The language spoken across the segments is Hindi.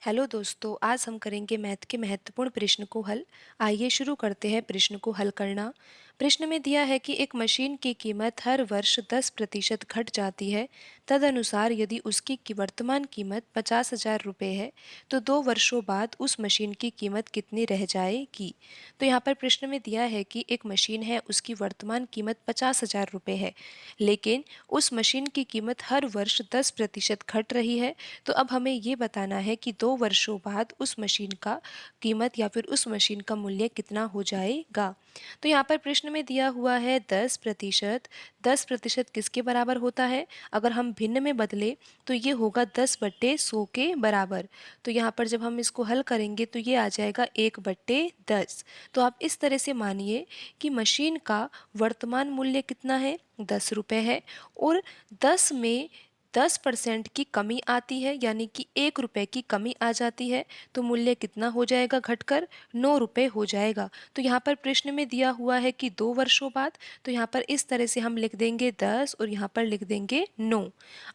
हेलो दोस्तों, आज हम करेंगे मैथ के महत्वपूर्ण प्रश्न को हल। आइए शुरू करते हैं प्रश्न को हल करना। प्रश्न में दिया है कि एक मशीन की कीमत हर वर्ष 10% घट जाती है। तदनुसार यदि उसकी वर्तमान कीमत 50,000 रुपये है तो 2 वर्षों बाद उस मशीन की कीमत कितनी रह जाएगी। तो यहाँ पर प्रश्न में दिया है कि एक मशीन है, उसकी वर्तमान कीमत 50,000 रुपये है, लेकिन उस मशीन की कीमत हर वर्ष 10% घट रही है। तो अब हमें ये बताना है कि 2 वर्षों बाद उस मशीन का कीमत या फिर उस मशीन का मूल्य कितना हो जाएगा। तो यहाँ पर प्रश्न में दिया हुआ है 10%। 10% किसके बराबर होता है? अगर हम भिन्न में बदले तो ये होगा 10/100 के बराबर। तो यहाँ पर जब हम इसको हल करेंगे तो ये आ जाएगा 1/10। तो आप इस तरह से मानिए कि मशीन का वर्तमान मूल्य कितना है? 10 रुपये है, और 10 में 10% की कमी आती है, यानी कि 1 रुपये की कमी आ जाती है, तो मूल्य कितना हो जाएगा घटकर? 9 रुपये हो जाएगा। तो यहाँ पर प्रश्न में दिया हुआ है कि 2 वर्षों बाद, तो यहाँ पर इस तरह से हम लिख देंगे 10 और यहाँ पर लिख देंगे 9।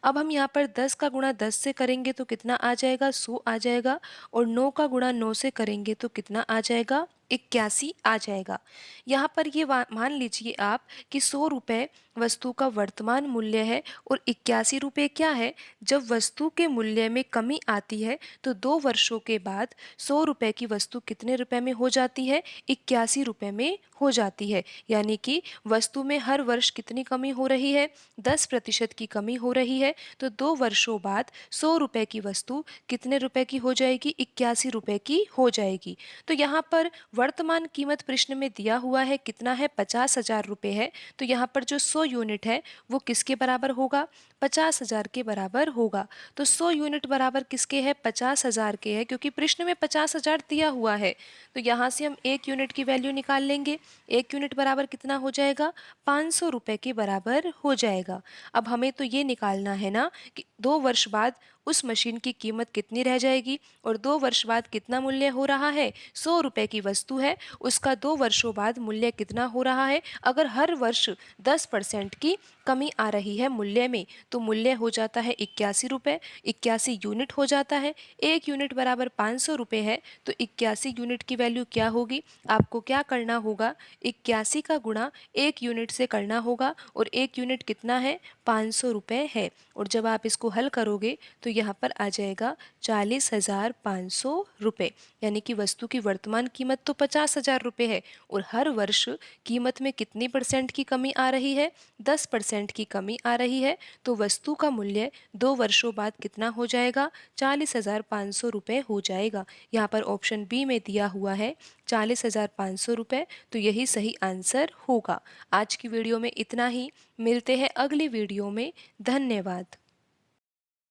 अब हम यहाँ पर 10 का गुणा 10 से करेंगे तो कितना आ जाएगा? 100 आ जाएगा, और 9 का गुणा 9 से करेंगे तो कितना आ जाएगा? 81 आ जाएगा। यहाँ पर ये मान लीजिए आप कि 100 रुपये वस्तु का वर्तमान मूल्य है और 81 रुपये क्या है? जब वस्तु के मूल्य में कमी आती है तो 2 वर्षों के बाद 100 रुपये की वस्तु कितने रुपए में हो जाती है? 81 रुपये में हो जाती है। यानी कि वस्तु में हर वर्ष कितनी कमी हो रही है? 10% की कमी हो रही है। तो 2 वर्षों बाद 100 रुपये की वस्तु कितने रुपए की हो जाएगी? 81 रुपये की हो जाएगी। तो यहाँ पर वर्तमान कीमत प्रश्न में दिया हुआ है कितना है? 50,000 रुपये है। तो यहाँ पर जो 100 यूनिट है वो किसके बराबर होगा? 50,000 के बराबर होगा। तो 100 यूनिट बराबर किसके है? 50,000 के है, क्योंकि प्रश्न में 50,000 दिया हुआ है। तो यहाँ से हम 1 यूनिट की वैल्यू निकाल लेंगे। 1 यूनिट बराबर कितना हो जाएगा? 500 रुपये के बराबर हो जाएगा। अब हमें तो ये निकालना है ना कि 2 वर्ष बाद उस मशीन की कीमत कितनी रह जाएगी, और 2 वर्ष बाद कितना मूल्य हो रहा है? 100 रुपये की वस्तु है, उसका 2 वर्षों बाद मूल्य कितना हो रहा है? अगर हर वर्ष 10% की कमी आ रही है मूल्य में, तो मूल्य हो जाता है 81 रुपये। 81 यूनिट हो जाता है। 1 यूनिट बराबर 500 रुपये है, तो 81 यूनिट की वैल्यू क्या होगी? आपको क्या करना होगा? 81 का गुणा 1 यूनिट से करना होगा, और 1 यूनिट कितना है? 500 रुपये है। और जब आप इसको हल करोगे तो यहाँ पर आ जाएगा 40,500 रुपये। यानी कि वस्तु की वर्तमान कीमत तो 50,000 रुपये है, और हर वर्ष कीमत में कितनी परसेंट की कमी आ रही है? 10% की कमी आ रही है। तो वस्तु का मूल्य 2 वर्षों बाद कितना हो जाएगा? 40,500 रुपये हो जाएगा। यहाँ पर ऑप्शन बी में दिया हुआ है 40,500 रुपये, तो यही सही आंसर होगा। आज की वीडियो में इतना ही। मिलते हैं अगली वीडियो में। धन्यवाद।